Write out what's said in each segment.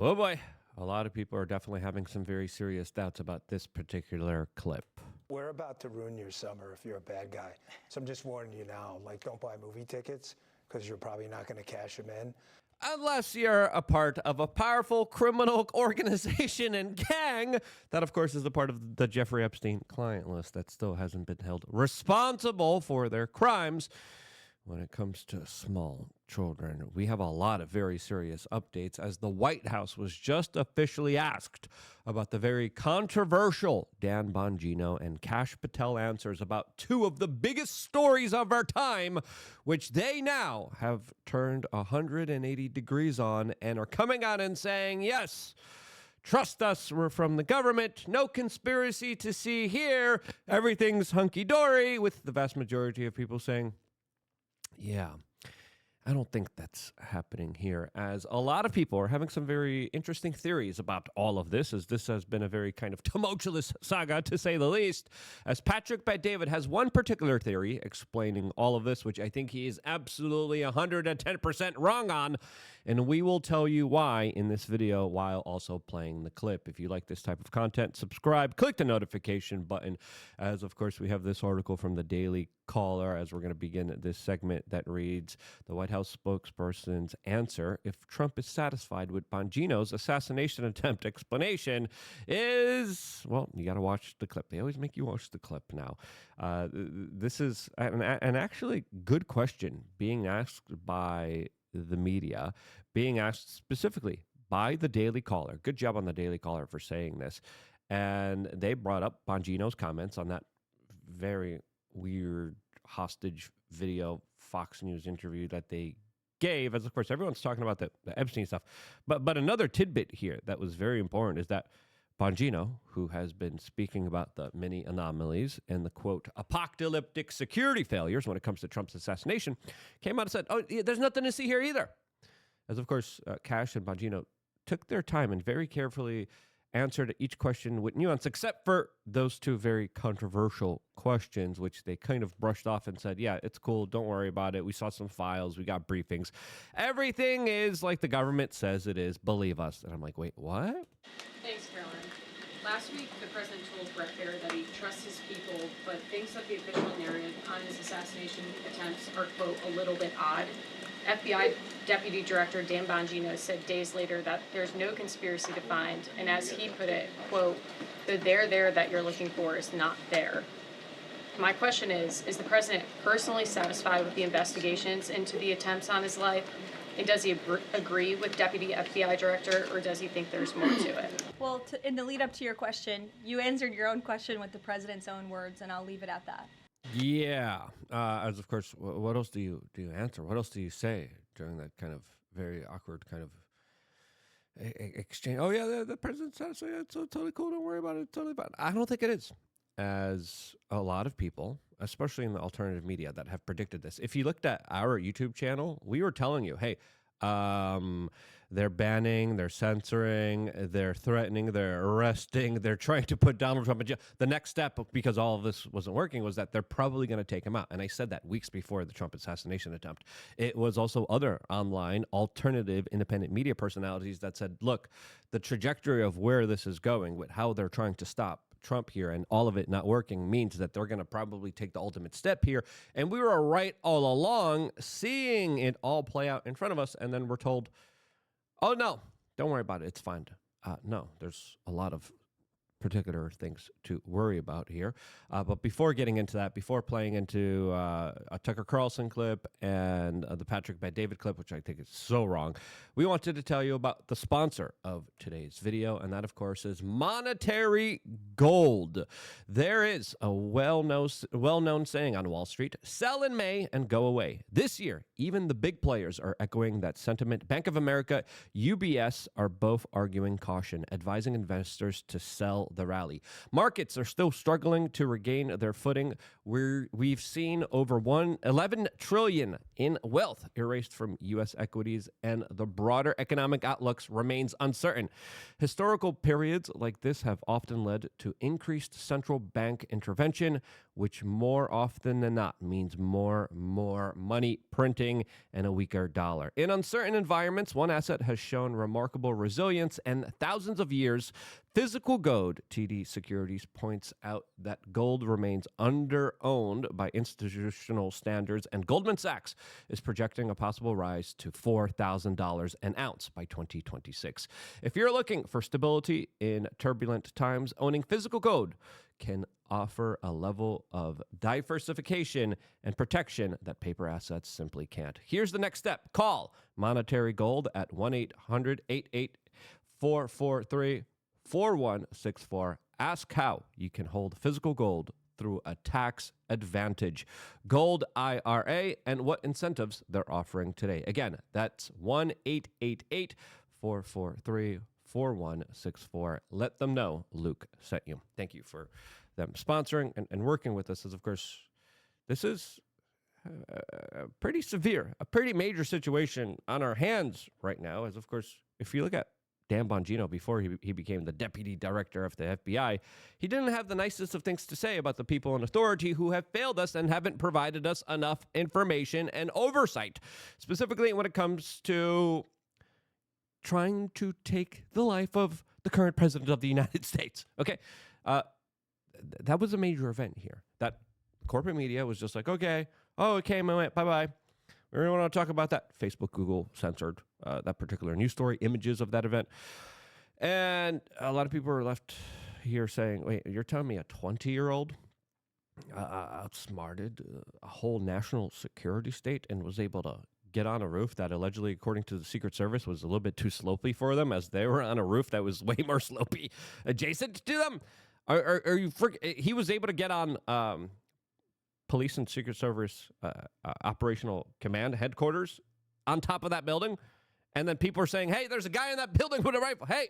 Oh boy, a lot of people are definitely having some very serious doubts about this particular clip. We're about to ruin your summer if you're a bad guy. So I'm just warning you now, like, don't buy movie tickets because you're probably not going to cash them in. Unless you're a part of a powerful criminal organization and gang that, of course, is a part of the Jeffrey Epstein client list that still hasn't been held responsible for their crimes. When it comes to small children, we have a lot of very serious updates as the White House was just officially asked about the very controversial Dan Bongino and Kash Patel answers about two of the biggest stories of our time, which they now have turned 180 degrees on and are coming out and saying, yes, trust us, we're from the government, no conspiracy to see here, everything's hunky-dory, with the vast majority of people saying, yeah, I don't think that's happening here, as a lot of people are having some very interesting theories about all of this, as this has been a very kind of tumultuous saga, to say the least, as Patrick Bet-David has one particular theory explaining all of this, which I think he is absolutely 110% wrong on, and we will tell you why in this video while also playing the clip. If you like this type of content, subscribe, click the notification button, as of course we have this article from the Daily Caller as we're going to begin this segment that reads, the White House spokesperson's answer if Trump is satisfied with Bongino's assassination attempt explanation is, well, you got to watch the clip. They always make you watch the clip now. This is an actually good question being asked by the media, being asked specifically by the Daily Caller. Good job on the Daily Caller for saying this. And they brought up Bongino's comments on that very weird hostage video Fox News interview that they gave, as of course everyone's talking about the Epstein stuff. But another tidbit here that was very important is that Bongino, who has been speaking about the many anomalies and the, quote, apocalyptic security failures when it comes to Trump's assassination, came out and said, oh, there's nothing to see here either. As of course, Kash and Bongino took their time and very carefully answered each question with nuance, except for those two very controversial questions, which they kind of brushed off and said, yeah, it's cool, don't worry about it. We saw some files, we got briefings. Everything is like the government says it is, believe us. And I'm like, wait, what? Thanks, Carolyn. Last week, the president told Brett Baier that he trusts his people, but thinks that the official narrative on his assassination attempts are, quote, a little bit odd. FBI Deputy Director Dan Bongino said days later that there's no conspiracy to find, and as he put it, quote, the there that you're looking for is not there. My question is the president personally satisfied with the investigations into the attempts on his life? And does he agree with Deputy FBI Director, or does he think there's more to it? Well, in the lead up to your question, you answered your own question with the president's own words, and I'll leave it at that. Yeah. As of course, what else do you answer? What else do you say during that kind of very awkward kind of exchange? Oh yeah, the president said so. Yeah, it's totally cool. Don't worry about it. It's totally fine. I don't think it is. As a lot of people, especially in the alternative media, that have predicted this. If you looked at our YouTube channel, we were telling you, hey, they're banning, they're censoring, they're threatening, they're arresting, they're trying to put Donald Trump in jail. The next step, because all of this wasn't working, was that they're probably going to take him out. And I said that weeks before the Trump assassination attempt. It was also other online alternative independent media personalities that said, look, the trajectory of where this is going with how they're trying to stop Trump here and all of it not working means that they're going to probably take the ultimate step here. And we were right all along, seeing it all play out in front of us. And then we're told, oh, no, don't worry about it. It's fine. No, there's a lot of particular things to worry about here. But before getting into that, before playing into a Tucker Carlson clip and the Patrick Bet-David clip, which I think is so wrong, we wanted to tell you about the sponsor of today's video, and that, of course, is Monetary Gold. There is a well-known saying on Wall Street, sell in May and go away. This year, even the big players are echoing that sentiment. Bank of America, UBS are both arguing caution, advising investors to sell the rally. Markets are still struggling to regain their footing. We've seen over 11 trillion in wealth erased from U.S. equities, and the broader economic outlooks remains uncertain. Historical periods like this have often led to increased central bank intervention, which more often than not means more money printing and a weaker dollar. In uncertain environments, one asset has shown remarkable resilience and thousands of years. Physical gold, TD Securities points out that gold remains under-owned by institutional standards, and Goldman Sachs is projecting a possible rise to $4,000 an ounce by 2026. If you're looking for stability in turbulent times, owning physical gold can offer a level of diversification and protection that paper assets simply can't. Here's the next step. Call Monetary Gold at 1-800-88-443-4164. Ask how you can hold physical gold through a tax advantage. Gold IRA and what incentives they're offering today. Again, that's 1-888-443-4164. Let them know Luke sent you. Thank you for them sponsoring and working with us, as of course, this is pretty severe, a pretty major situation on our hands right now, as of course, if you look at Dan Bongino before he became the deputy director of the FBI, he didn't have the nicest of things to say about the people in authority who have failed us and haven't provided us enough information and oversight, specifically when it comes to trying to take the life of the current president of the United States. Okay, that was a major event here. That corporate media was just like, okay, oh, it came and went, bye-bye. We don't want to talk about that. Facebook, Google censored that particular news story, images of that event. And a lot of people are left here saying, wait, you're telling me a 20-year-old outsmarted a whole national security state and was able to get on a roof that allegedly, according to the Secret Service, was a little bit too slopey for them, as they were on a roof that was way more slopey adjacent to them? Are you he was able to get on police and Secret Service operational command headquarters on top of that building, and then people are saying, hey, there's a guy in that building with a rifle, hey,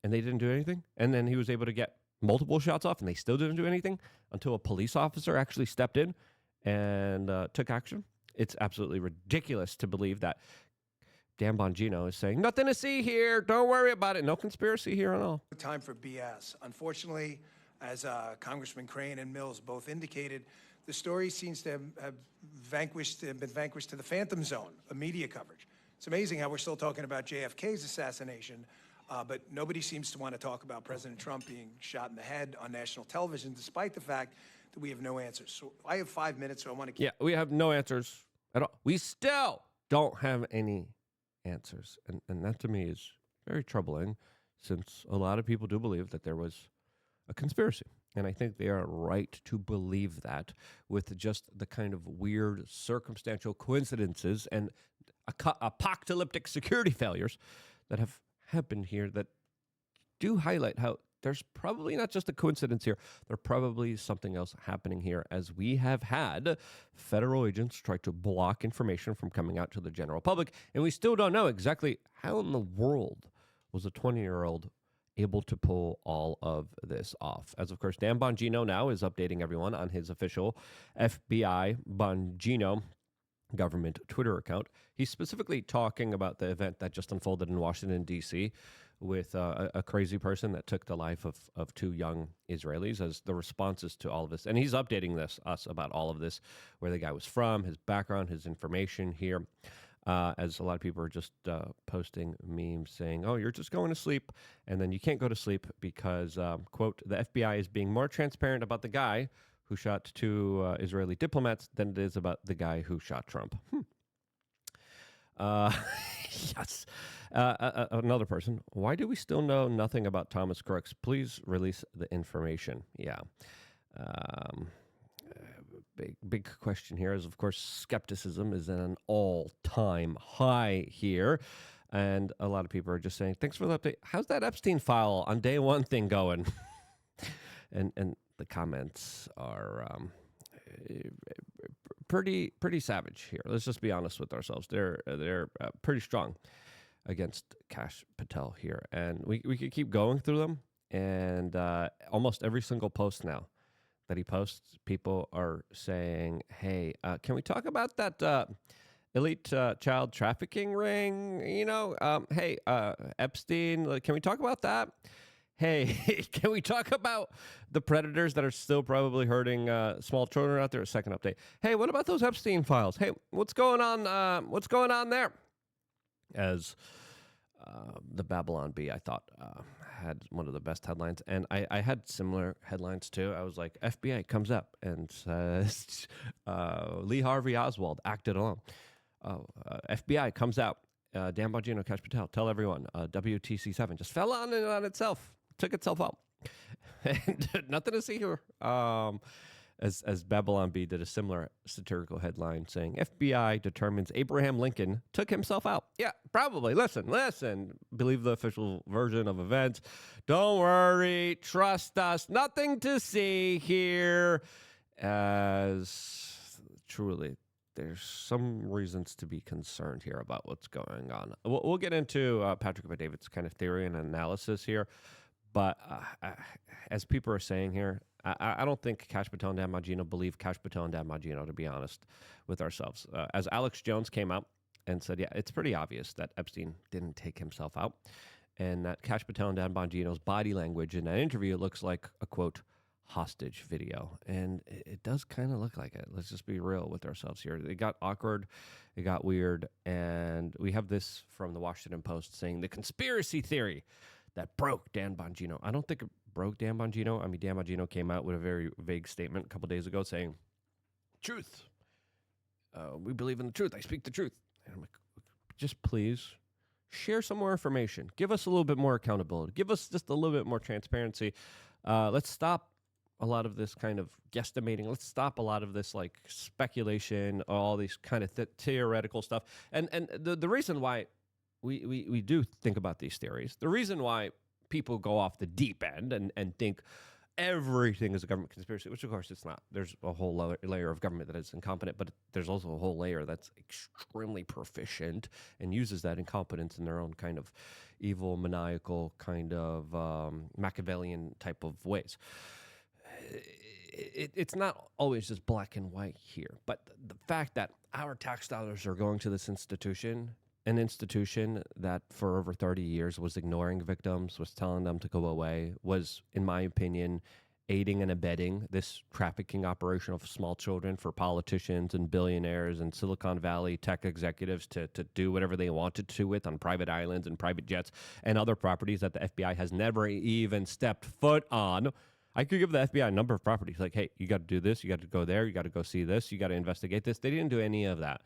and they didn't do anything. And then he was able to get multiple shots off, and they still didn't do anything until a police officer actually stepped in and took action. It's absolutely ridiculous to believe that Dan Bongino is saying, nothing to see here, don't worry about it, no conspiracy here at all. Time for BS. Unfortunately, as Congressman Crane and Mills both indicated, the story seems to have been vanquished to the phantom zone of media coverage. It's amazing how we're still talking about JFK's assassination, but nobody seems to want to talk about President Trump being shot in the head on national television, despite the fact that we have no answers. So I have 5 minutes, so I want to keep... Yeah, we have no answers at all. We still don't have any answers. And that to me is very troubling, since a lot of people do believe that there was a conspiracy. And I think they are right to believe that, with just the kind of weird circumstantial coincidences and apocalyptic security failures that have happened here that do highlight how there's probably not just a coincidence here. There's probably something else happening here, as we have had federal agents try to block information from coming out to the general public, and we still don't know exactly how in the world was a 20-year-old able to pull all of this off. As of course, Dan Bongino now is updating everyone on his official FBI Bongino government Twitter account. He's specifically talking about the event that just unfolded in Washington, D.C., with a crazy person that took the life of two young Israelis, as the responses to all of this. And he's updating us about all of this, where the guy was from, his background, his information here, as a lot of people are just posting memes saying, oh, you're just going to sleep, and then you can't go to sleep because, quote, the FBI is being more transparent about the guy who shot two Israeli diplomats than it is about the guy who shot Trump. Yes. Another person. Why do we still know nothing about Thomas Crooks? Please release the information. Yeah. Big question here is, of course, skepticism is at an all-time high here. And a lot of people are just saying, thanks for the update. How's that Epstein file on day one thing going? and the comments are pretty savage here. Let's just be honest with ourselves. They're pretty strong against Kash Patel here, and we could keep going through them, and almost every single post now that he posts, people are saying, hey, can we talk about that elite child trafficking ring? Hey, Epstein, can we talk about that? Hey, can we talk about the predators that are still probably hurting small children out there? A second update. Hey, what about those Epstein files? Hey, what's going on? What's going on there? As the Babylon Bee, I thought, had one of the best headlines. And I had similar headlines, too. I was like, FBI comes up and says, Lee Harvey Oswald acted alone. FBI comes out. Dan Bongino, Kash Patel, tell everyone. WTC7 just fell on it on itself. Took itself out. And nothing to see here. As Babylon Bee did a similar satirical headline saying, FBI determines Abraham Lincoln took himself out. Yeah, probably. Listen. Believe the official version of events. Don't worry. Trust us. Nothing to see here. As truly, there's some reasons to be concerned here about what's going on. We'll get into Patrick Bet-David's kind of theory and analysis here. But as people are saying here, I don't think Kash Patel and Dan Bongino believe Kash Patel and Dan Bongino, to be honest with ourselves. As Alex Jones came out and said, yeah, it's pretty obvious that Epstein didn't take himself out, and that Kash Patel and Dan Bongino's body language in that interview looks like a, quote, hostage video. And it does kind of look like it. Let's just be real with ourselves here. It got awkward. It got weird. And we have this from the Washington Post saying the conspiracy theory that broke Dan Bongino. I don't think it broke Dan Bongino. I mean, Dan Bongino came out with a very vague statement a couple days ago saying, truth. We believe in the truth. I speak the truth. And I'm like, just please share some more information. Give us a little bit more accountability. Give us just a little bit more transparency. Let's stop a lot of this kind of guesstimating. Let's stop a lot of this like speculation, all these kind of theoretical stuff. And the reason why we do think about these theories, the reason why people go off the deep end and think everything is a government conspiracy, which of course it's not. There's a whole layer of government that is incompetent, but there's also a whole layer that's extremely proficient and uses that incompetence in their own kind of evil, maniacal, kind of Machiavellian type of ways. It's not always just black and white here, but the fact that our tax dollars are going to this institution, an institution that for over 30 years was ignoring victims, was telling them to go away, was, in my opinion, aiding and abetting this trafficking operation of small children for politicians and billionaires and Silicon Valley tech executives to do whatever they wanted to with on private islands and private jets and other properties that the FBI has never even stepped foot on. I could give the FBI a number of properties like, hey, you got to do this, you got to go there, you got to go see this, you got to investigate this. They didn't do any of that.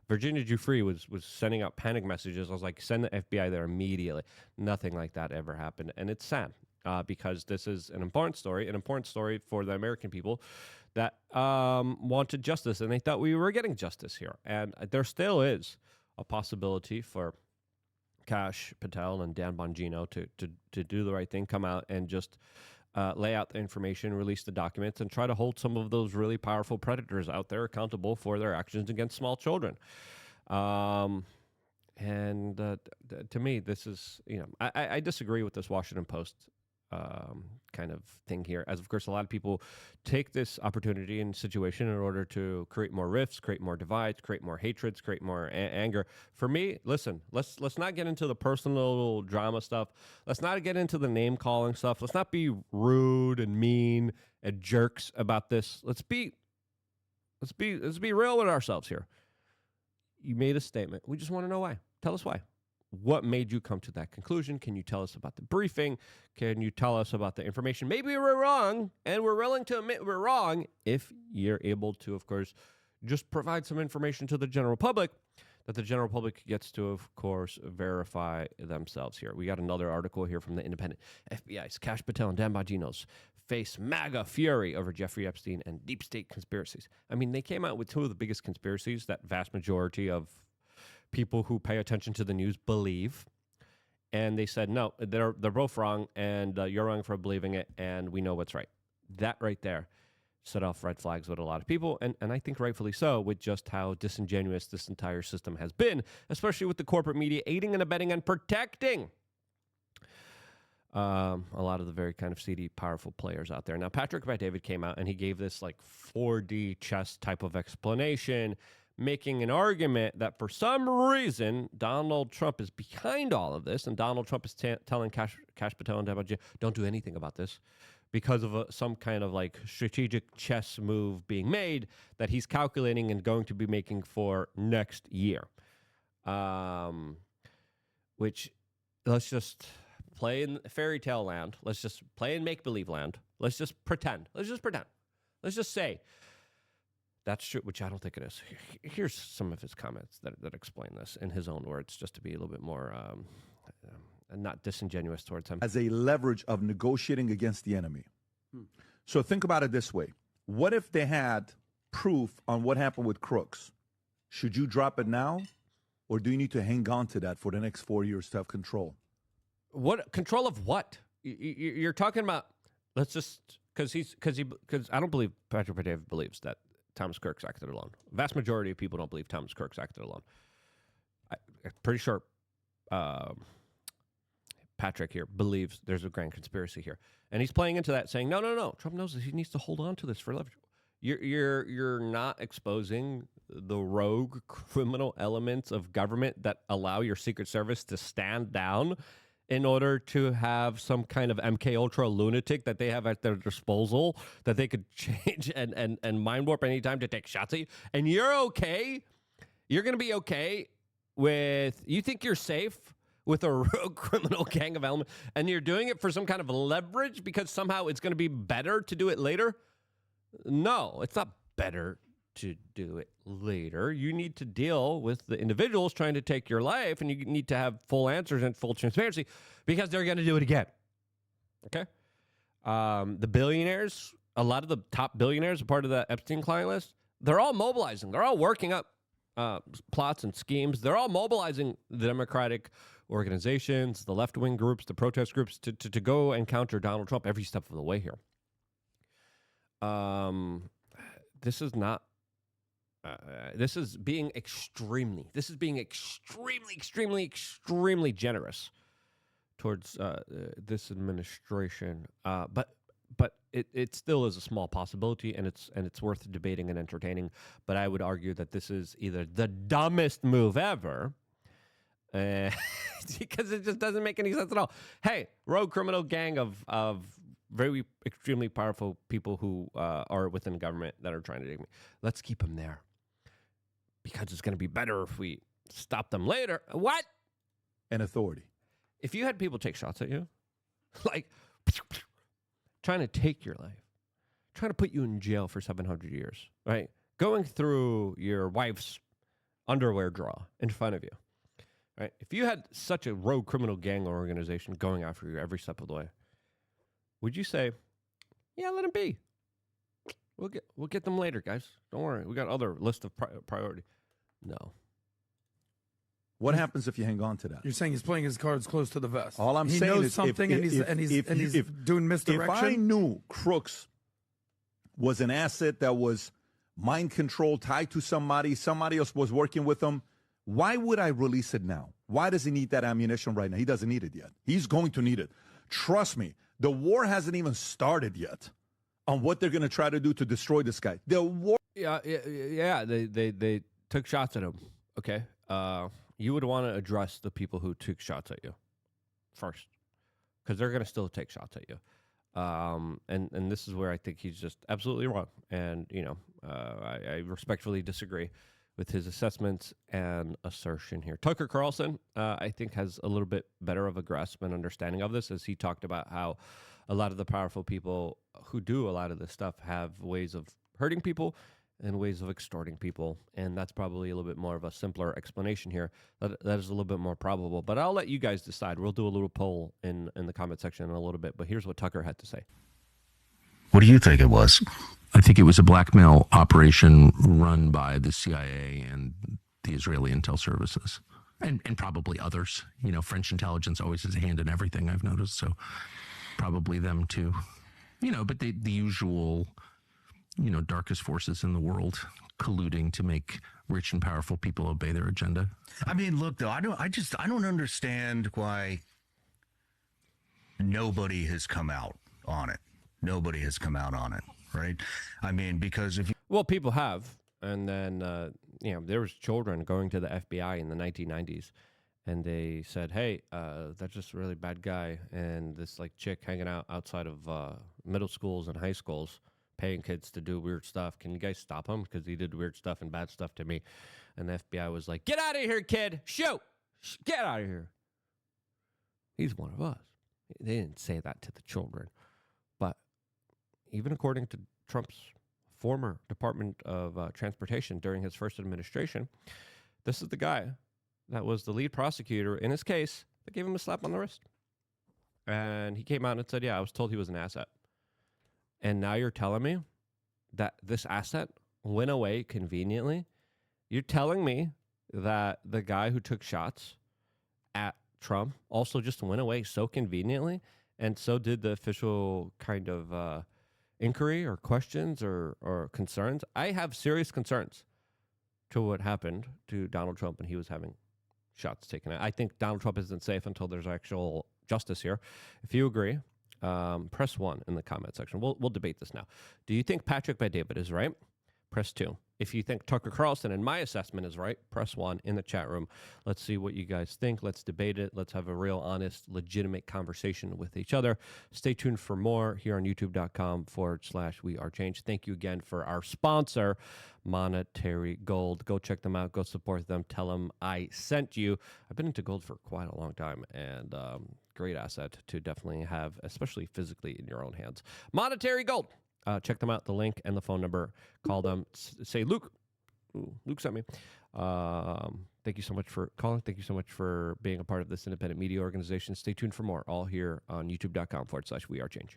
Virginia Giuffre was sending out panic messages. I was like, send the FBI there immediately. Nothing like that ever happened. And it's sad because this is an important story for the American people that wanted justice, and they thought we were getting justice here. And there still is a possibility for Kash Patel and Dan Bongino to do the right thing, come out and just lay out the information, release the documents, and try to hold some of those really powerful predators out there accountable for their actions against small children. To me, this is, I disagree with this Washington Post kind of thing here, as of course a lot of people take this opportunity and situation in order to create more rifts, create more divides, create more hatreds, create more anger. For me, listen, let's not get into the personal drama stuff. Let's not get into the name calling stuff. Let's not be rude and mean and jerks about this. Let's be real with ourselves here. You made a statement. We just want to know why. Tell us why. What made you come to that conclusion? Can you tell us about the briefing? Can you tell us about the information? Maybe we're wrong, and we're willing to admit we're wrong if you're able to, of course, just provide some information to the general public that the general public gets to, of course, verify themselves here. We got another article here from The Independent. FBI's Kash Patel and Dan Bongino's face MAGA fury over Jeffrey Epstein and deep state conspiracies. I mean, they came out with two of the biggest conspiracies that vast majority of people who pay attention to the news believe, and they said, no, they're both wrong, and you're wrong for believing it, and we know what's right. That right there set off red flags with a lot of people, and I think rightfully so, with just how disingenuous this entire system has been, especially with the corporate media aiding and abetting and protecting A lot of the very kind of seedy, powerful players out there. Now, Patrick Bet-David came out and he gave this like 4D chess type of explanation, making an argument that for some reason Donald Trump is behind all of this, and Donald Trump is telling Kash Patel and Debanji, don't do anything about this, because of some kind of like strategic chess move being made that he's calculating and going to be making for next year. Which, let's just play in fairy tale land. Let's just play in make-believe land. Let's just pretend. Let's just say that's true, which I don't think it is. Here's some of his comments that explain this in his own words, just to be a little bit more not disingenuous towards him. As a leverage of negotiating against the enemy. So think about it this way. What if they had proof on what happened with Crooks? Should you drop it now, or do you need to hang on to that for the next 4 years to have control? What control of what? You're talking about? Let's just because I don't believe Patrick Bet-David believes that Thomas Kirk's acted alone. Vast majority of people don't believe Thomas Kirk's acted alone. I'm pretty sure Patrick here believes there's a grand conspiracy here, and he's playing into that, saying, no. Trump knows this. He needs to hold on to this for leverage. You're not exposing the rogue criminal elements of government that allow your Secret Service to stand down in order to have some kind of MK Ultra lunatic that they have at their disposal that they could change and mind warp anytime to take shots at you. And you're okay. You're going to be okay with, you think you're safe with a rogue criminal gang of elements, and you're doing it for some kind of leverage because somehow it's going to be better to do it later? No, it's not better to do it later. You need to deal with the individuals trying to take your life, and you need to have full answers and full transparency because they're going to do it again. Okay? The billionaires, a lot of the top billionaires, a part of the Epstein client list, they're all mobilizing. They're all working up plots and schemes. They're all mobilizing the Democratic organizations, the left-wing groups, the protest groups to go and counter Donald Trump every step of the way here. This is not. This is being extremely generous towards this administration. But it still is a small possibility, and it's worth debating and entertaining. But I would argue that this is either the dumbest move ever, because it just doesn't make any sense at all. Hey, rogue criminal gang of very extremely powerful people who are within government that are trying to take me. Let's keep them there because it's going to be better if we stop them later. What? And authority. If you had people take shots at you, like trying to take your life, trying to put you in jail for 700 years, right? Going through your wife's underwear drawer in front of you, right? If you had such a rogue criminal gang or organization going after you every step of the way, would you say, yeah, let them be? We'll get them later, guys. Don't worry. We got other list of priority. No. What happens if you hang on to that? You're saying he's playing his cards close to the vest. All I'm he saying knows is something, and he's doing misdirection. If I knew Crooks was an asset that was mind control tied to somebody else was working with him, why would I release it now? Why does he need that ammunition right now? He doesn't need it yet. He's going to need it. Trust me. The war hasn't even started yet on what they're going to try to do to destroy this guy. The war. Yeah. They took shots at him. Okay. You would want to address the people who took shots at you first, because they're going to still take shots at you. And this is where I think he's just absolutely wrong. And, I respectfully disagree with his assessments and assertion here. Tucker Carlson, I think, has a little bit better of a grasp and understanding of this, as he talked about how a lot of the powerful people who do a lot of this stuff have ways of hurting people and ways of extorting people. And that's probably a little bit more of a simpler explanation here. That is a little bit more probable. But I'll let you guys decide. We'll do a little poll in the comment section in a little bit. But here's what Tucker had to say. What do you think it was? I think it was a blackmail operation run by the CIA and the Israeli intel services, and probably others. French intelligence always has a hand in everything, I've noticed, so probably them too. But the usual, darkest forces in the world colluding to make rich and powerful people obey their agenda. I mean, look, though, I don't understand why and nobody has come out on it. Nobody has come out on it, right? I mean, because if you Well, people have. And then, there was children going to the FBI in the 1990s, and they said, hey, that's just a really bad guy. And this like chick hanging out outside of middle schools and high schools, paying kids to do weird stuff. Can you guys stop him? Because he did weird stuff and bad stuff to me. And the FBI was like, get out of here, kid. Shoot. Get out of here. He's one of us. They didn't say that to the children. But even according to Trump's former Department of Transportation during his first administration, this is the guy that was the lead prosecutor in his case that gave him a slap on the wrist. And he came out and said, yeah, I was told he was an asset. And now you're telling me that this asset went away conveniently? You're telling me that the guy who took shots at Trump also just went away so conveniently? And so did the official kind of inquiry or questions or concerns. I have serious concerns to what happened to Donald Trump when he was having shots taken. I think Donald Trump isn't safe until there's actual justice here. If you agree, press 1 in the comment section. We'll debate this now. Do you think Patrick Bet-David is right? Press 2. If you think Tucker Carlson and my assessment is right, press 1 in the chat room. Let's see what you guys think. Let's debate it. Let's have a real, honest, legitimate conversation with each other. Stay tuned for more here on youtube.com/wearechange. Thank you again for our sponsor, Monetary Gold. Go check them out. Go support them. Tell them I sent you. I've been into gold for quite a long time, and great asset to definitely have, especially physically in your own hands. Monetary Gold. Check them out, the link and the phone number. Call them. Say, Luke. Ooh, Luke sent me. Thank you so much for calling. Thank you so much for being a part of this independent media organization. Stay tuned for more, all here on youtube.com/wearechange.